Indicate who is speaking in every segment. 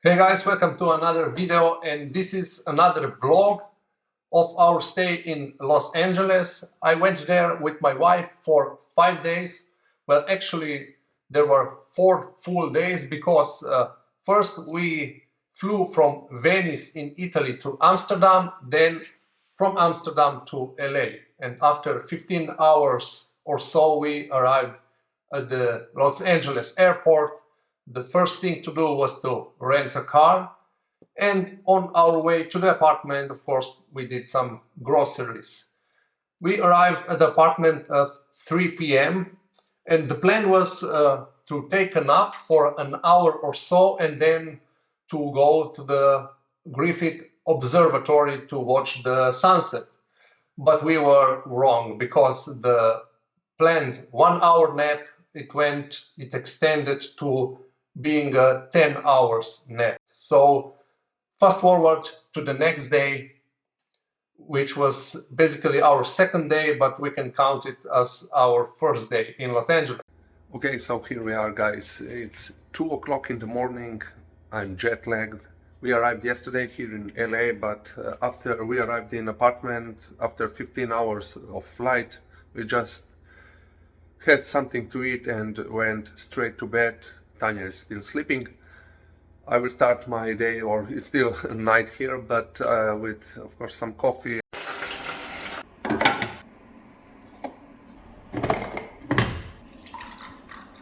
Speaker 1: Hey guys, welcome to another video, and this is another vlog of our stay in Los Angeles. I went there with my wife for 5 days. Well, actually there were 4 full days because first we flew from Venice in Italy to Amsterdam, then from Amsterdam to LA, and after 15 hours or so we arrived at the Los Angeles airport. The first thing to do was to rent a car, and on our way to the apartment, of course, we did some groceries. We arrived at the apartment at 3 p.m. and the plan was to take a nap for an hour or so and then to go to the Griffith Observatory to watch the sunset. But we were wrong because the planned 1 hour nap, it extended to being a 10 hours nap. So fast forward to the next day, which was basically our second day, but we can count it as our first day in Los Angeles.
Speaker 2: Okay, so here we are, guys. It's 2 o'clock in the morning. I'm jet lagged. We arrived yesterday here in LA, but after we arrived in apartment, after 15 hours of flight, we just had something to eat and went straight to bed. Tanya is still sleeping. I will start my day, or it's still night here, but with, of course, some coffee.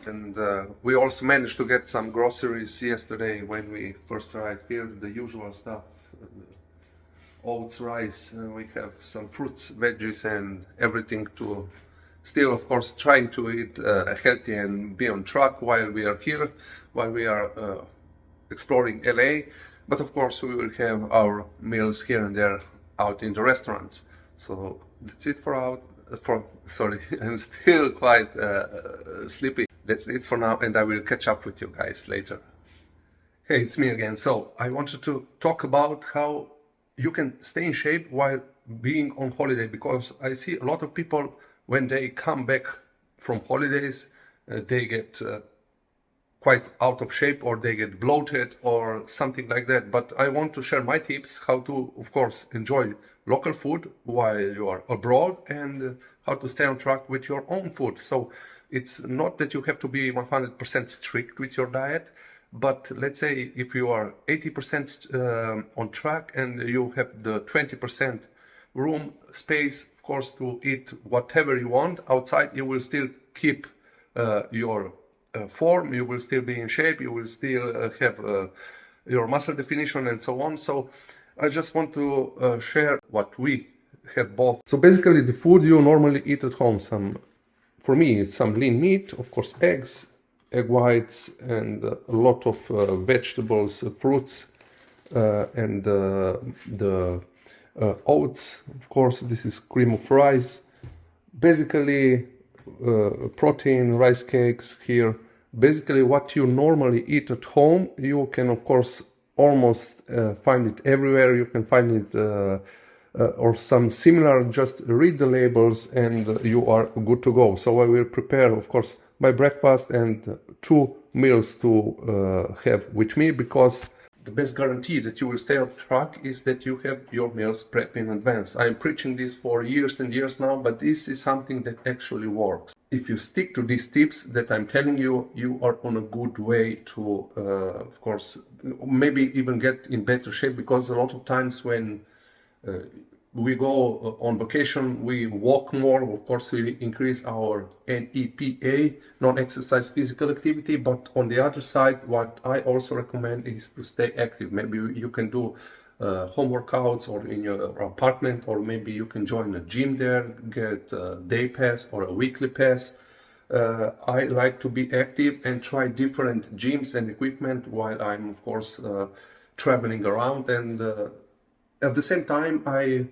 Speaker 2: And we also managed to get some groceries yesterday when we first arrived here, the usual stuff, oats, rice, we have some fruits, veggies and everything to still, of course, trying to eat healthy and be on track while we are here, while we are exploring LA. But of course, we will have our meals here and there out in the restaurants. So that's it sorry, I'm still quite sleepy. That's it for now, and I will catch up with you guys later. Hey, it's me again. So I wanted to talk about how you can stay in shape while being on holiday, because I see a lot of people when they come back from holidays, they get quite out of shape, or they get bloated or something like that. But I want to share my tips how to, of course, enjoy local food while you are abroad, and how to stay on track with your own food. So it's not that you have to be 100% strict with your diet, but let's say if you are 80% on track and you have the 20% room space, of course, to eat whatever you want outside, you will still keep your form, you will still be in shape, you will still have your muscle definition and so on. So I just want to share what we have both. So basically the food you normally eat at home, for me it's some lean meat, of course eggs, egg whites, and a lot of vegetables, fruits, and the oats, of course. This is cream of rice, basically protein, rice cakes here. Basically what you normally eat at home, you can of course almost find it everywhere. You can find it or some similar. Just read the labels and you are good to go. So I will prepare, of course, my breakfast and 2 meals to have with me, because the best guarantee that you will stay on track is that you have your meals prepped in advance. I'm preaching this for years and years now, but this is something that actually works. If you stick to these tips that I'm telling you, you are on a good way to, of course, maybe even get in better shape, because a lot of times when we go on vacation, we walk more. Of course, we increase our NEPA, non-exercise physical activity. But on the other side, what I also recommend is to stay active. Maybe you can do home workouts or in your apartment, or maybe you can join a gym there, get a day pass or a weekly pass. I like to be active and try different gyms and equipment while I'm, of course, traveling around, and at the same time I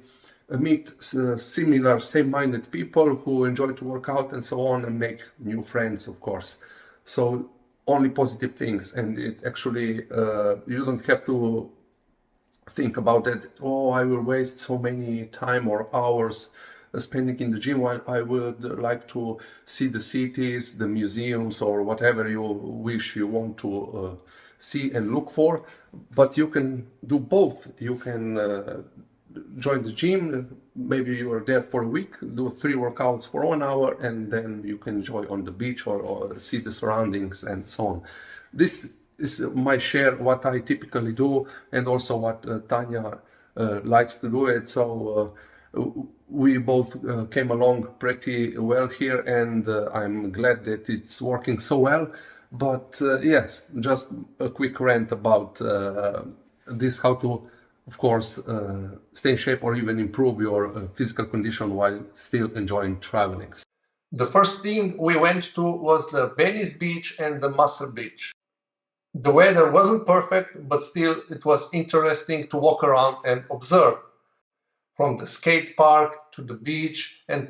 Speaker 2: meet similar, same-minded people who enjoy to work out and so on, and make new friends, of course. So only positive things, and it actually you don't have to think about that, oh, I will waste so many time or hours spending in the gym, while I would like to see the cities, the museums, or whatever you wish you want to see and look for. But you can do both. You can join the gym, maybe you are there for a week, do 3 workouts for 1 hour, and then you can enjoy on the beach or see the surroundings and so on. This is my share, what I typically do, and also what Tanya likes to do it. So we both came along pretty well here, and I'm glad that it's working so well. But yes, just a quick rant about this, how to, of course, stay in shape or even improve your physical condition while still enjoying traveling.
Speaker 1: The first thing we went to was the Venice beach and the Muscle beach. The weather wasn't perfect, but still it was interesting to walk around and observe. From the skate park to the beach and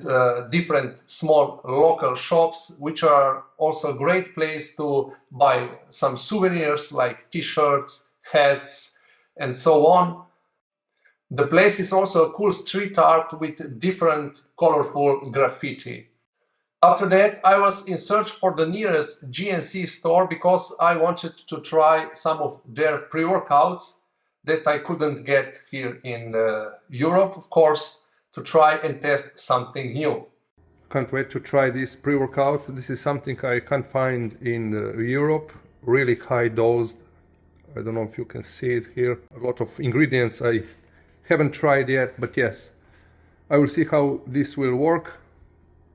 Speaker 1: different small local shops, which are also a great place to buy some souvenirs like t-shirts, hats, and so on. The place is also a cool street art with different colorful graffiti. After that, I was in search for the nearest GNC store because I wanted to try some of their pre-workouts that I couldn't get here in Europe, of course, to try and test something new.
Speaker 2: Can't wait to try this pre-workout. This is something I can't find in Europe, really high dosed. I don't know if you can see it here. A lot of ingredients I haven't tried yet, but yes, I will see how this will work.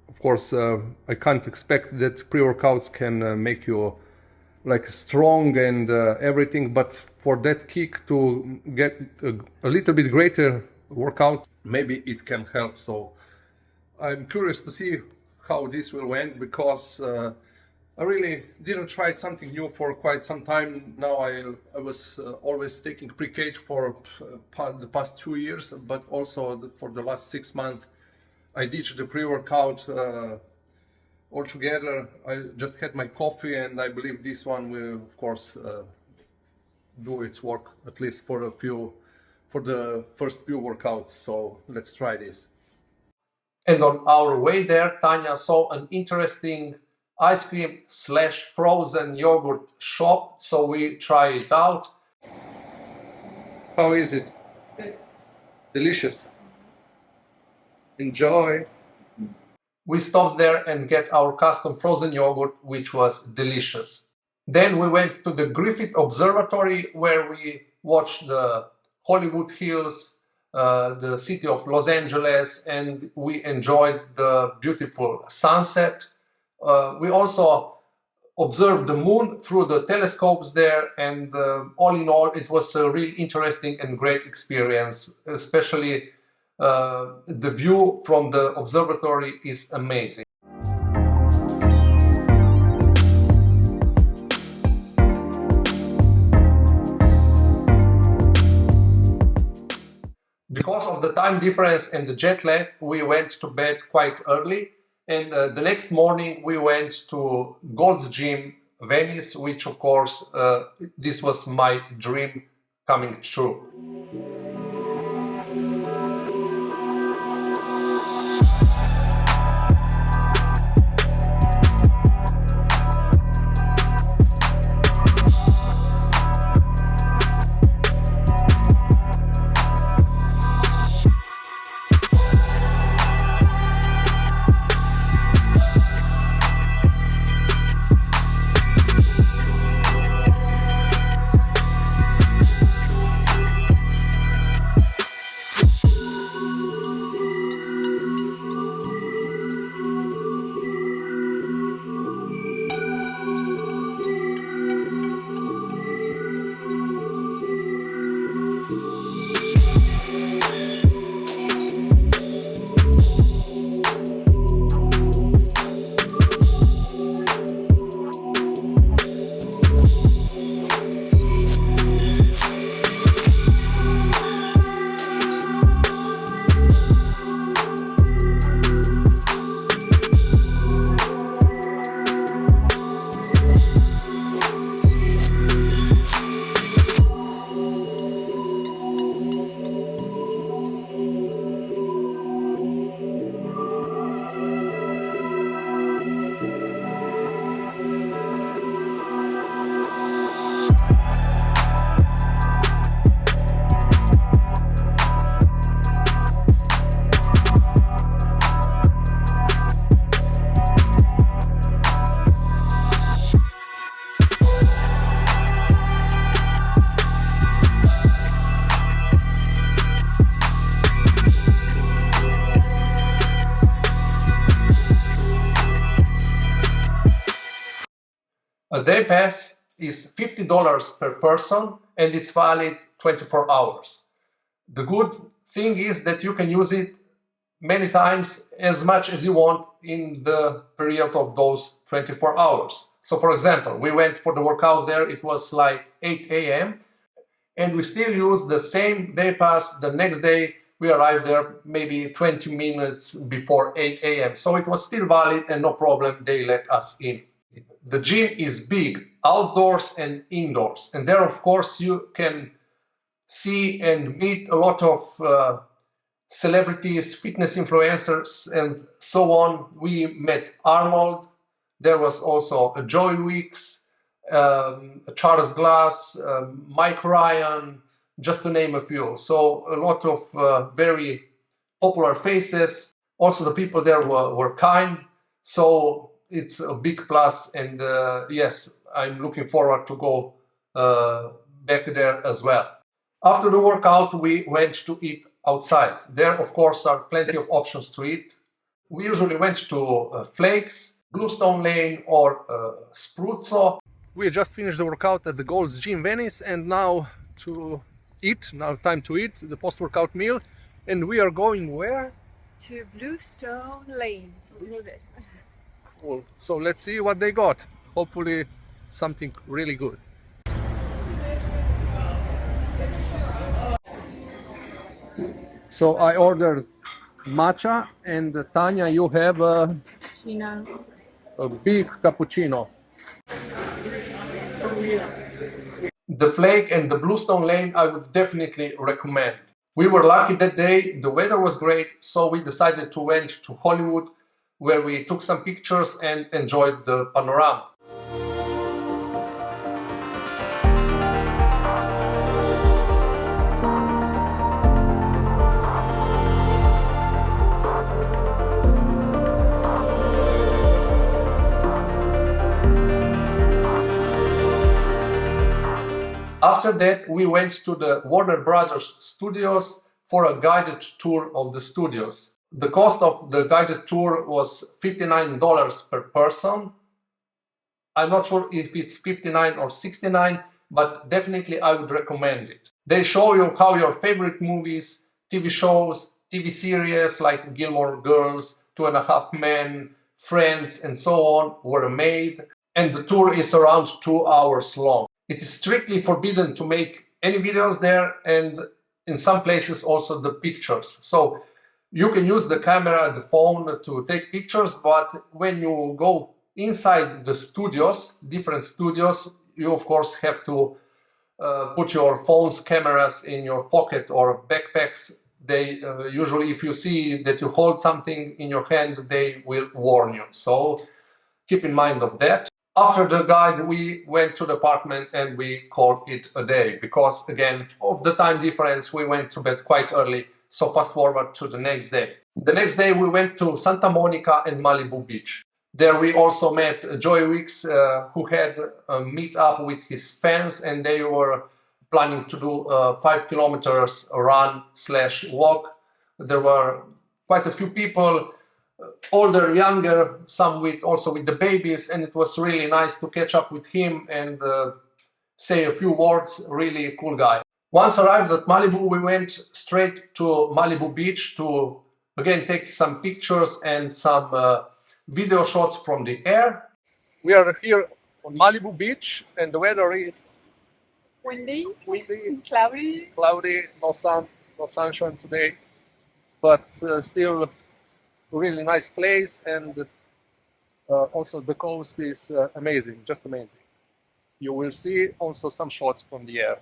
Speaker 2: Of course, I can't expect that pre-workouts can make you like strong and everything, but for that kick to get a little bit greater workout, maybe it can help. So I'm curious to see how this will end, because I really didn't try something new for quite some time now. I was always taking pre-cage for the past 2 years, but also for the last 6 months I ditched the pre-workout altogether. I just had my coffee, and I believe this one will, of course, do its work, at least for the first few workouts. So let's try this.
Speaker 1: And on our way there, Tanya saw an interesting ice cream / frozen yogurt shop, so we try it out.
Speaker 2: How is it?
Speaker 3: It's good.
Speaker 2: Delicious. Enjoy.
Speaker 1: We stopped there and get our custom frozen yogurt, which was delicious. Then we went to the Griffith Observatory, where we watched the Hollywood Hills, the city of Los Angeles, and we enjoyed the beautiful sunset. We also observed the moon through the telescopes there, and all in all, it was a really interesting and great experience. Especially the view from the observatory is amazing. Because of the time difference and the jet lag, we went to bed quite early, and the next morning we went to Gold's Gym, Venice, which of course, this was my dream coming true. A day pass is $50 per person and it's valid 24 hours. The good thing is that you can use it many times, as much as you want in the period of those 24 hours. So for example, we went for the workout there, it was like 8 a.m. and we still use the same day pass the next day. We arrived there maybe 20 minutes before 8 a.m. So it was still valid and no problem, they let us in. The gym is big, outdoors and indoors. And there, of course, you can see and meet a lot of celebrities, fitness influencers, and so on. We met Arnold. There was also a Joy Weeks, Charles Glass, Mike Ryan, just to name a few. So a lot of very popular faces. Also, the people there were kind. So it's a big plus. And yes, I'm looking forward to go back there as well. After the workout, we went to eat outside. There, of course, are plenty of options to eat. We usually went to Flakes, Bluestone Lane, or Spruzzo. We just finished the workout at the Gold's Gym Venice, and now time to eat the post-workout meal. And we are going where?
Speaker 3: To Bluestone Lane, something like this.
Speaker 1: Cool. So let's see what they got. Hopefully something really good. So I ordered matcha, and Tanya, you have a big cappuccino. The Flake and the Bluestone Lane I would definitely recommend. We were lucky that day, the weather was great, so we decided to went to Hollywood, where we took some pictures and enjoyed the panorama. After that, we went to the Warner Brothers studios for a guided tour of the studios. The cost of the guided tour was $59 per person. I'm not sure if it's 59 or 69, but definitely I would recommend it. They show you how your favorite movies, TV shows, TV series like Gilmore Girls, Two and a Half Men, Friends, and so on were made. And the tour is around 2 hours long. It is strictly forbidden to make any videos there, and in some places also the pictures. So you can use the camera, the phone to take pictures, but when you go inside the studios, different studios, you of course have to put your phone's cameras in your pocket or backpacks. They usually, if you see that you hold something in your hand, they will warn you. So keep in mind of that. After the guide, we went to the apartment and we called it a day because, again, of the time difference, we went to bed quite early. So fast forward to the next day. The next day, we went to Santa Monica and Malibu Beach. There we also met Joy Weeks, who had a meet-up with his fans, and they were planning to do 5 kilometers run/walk. There were quite a few people, older, younger, some also with the babies, and it was really nice to catch up with him and say a few words. Really cool guy. Once arrived at Malibu, we went straight to Malibu Beach to again take some pictures and some video shots from the air. We are here on Malibu Beach and the weather is
Speaker 3: Windy,
Speaker 1: cloudy, no sun, no sunshine today, but still really nice place, and also the coast is amazing, just amazing. You will see also some shots from the air.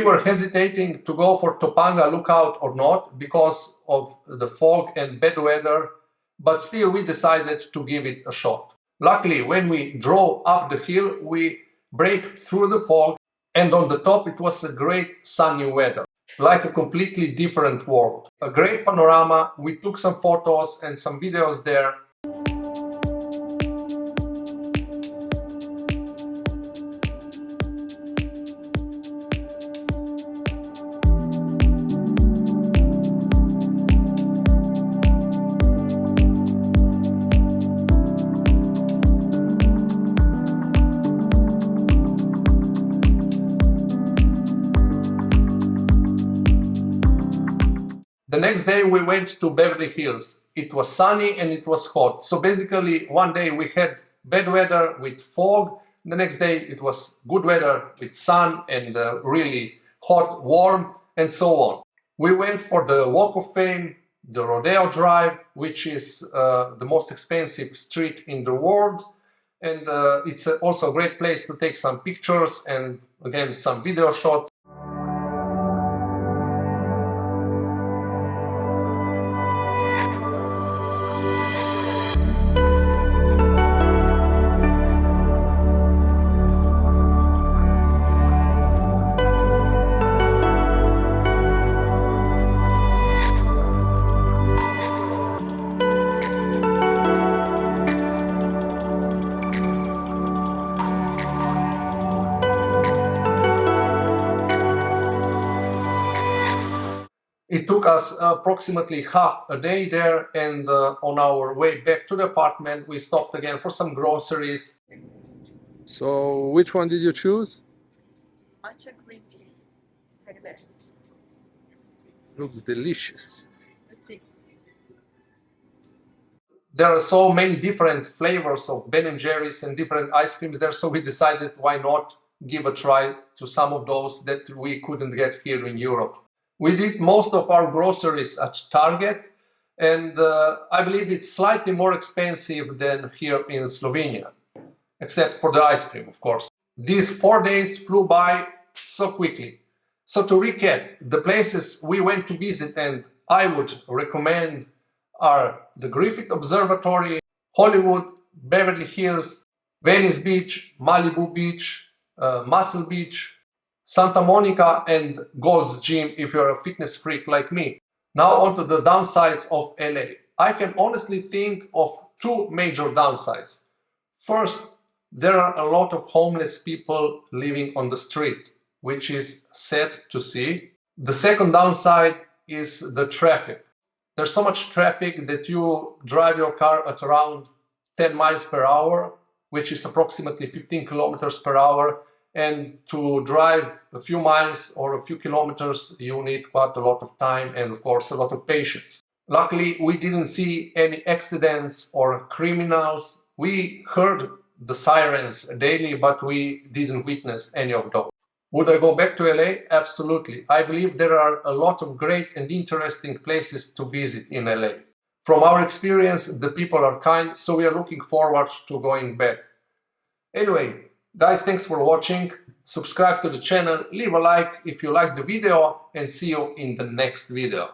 Speaker 1: were hesitating to go for Topanga Lookout or not because of the fog and bad weather, but still we decided to give it a shot. Luckily, when we drove up the hill, we break through the fog, and on the top it was a great sunny weather, like a completely different world. A great panorama. We took some photos and some videos there. The next day we went to Beverly Hills. It was sunny and it was hot. So basically one day we had bad weather with fog. The next day it was good weather with sun and really hot, warm, and so on. We went for the Walk of Fame, the Rodeo Drive, which is the most expensive street in the world. And it's also a great place to take some pictures and again some video shots. It took us approximately half a day there, and on our way back to the apartment we stopped again for some groceries.
Speaker 2: So, which one did you choose?
Speaker 3: Matcha green tea. Berries.
Speaker 2: Looks delicious.
Speaker 3: That's it.
Speaker 1: There are so many different flavors of Ben & Jerry's and different ice creams there, so we decided why not give a try to some of those that we couldn't get here in Europe. We did most of our groceries at Target, and I believe it's slightly more expensive than here in Slovenia, except for the ice cream, of course. These 4 days flew by so quickly. So to recap, the places we went to visit and I would recommend are the Griffith Observatory, Hollywood, Beverly Hills, Venice Beach, Malibu Beach, Muscle Beach, Santa Monica, and Gold's Gym if you're a fitness freak like me. Now on to the downsides of LA. I can honestly think of two major downsides. First, there are a lot of homeless people living on the street, which is sad to see. The second downside is the traffic. There's so much traffic that you drive your car at around 10 miles per hour, which is approximately 15 kilometers per hour. And to drive a few miles or a few kilometers, you need quite a lot of time and, of course, a lot of patience. Luckily, we didn't see any accidents or criminals. We heard the sirens daily, but we didn't witness any of those. Would I go back to LA? Absolutely. I believe there are a lot of great and interesting places to visit in LA. From our experience, the people are kind, so we are looking forward to going back. Anyway, guys, thanks for watching. Subscribe to the channel, leave a like if you like the video, and see you in the next video.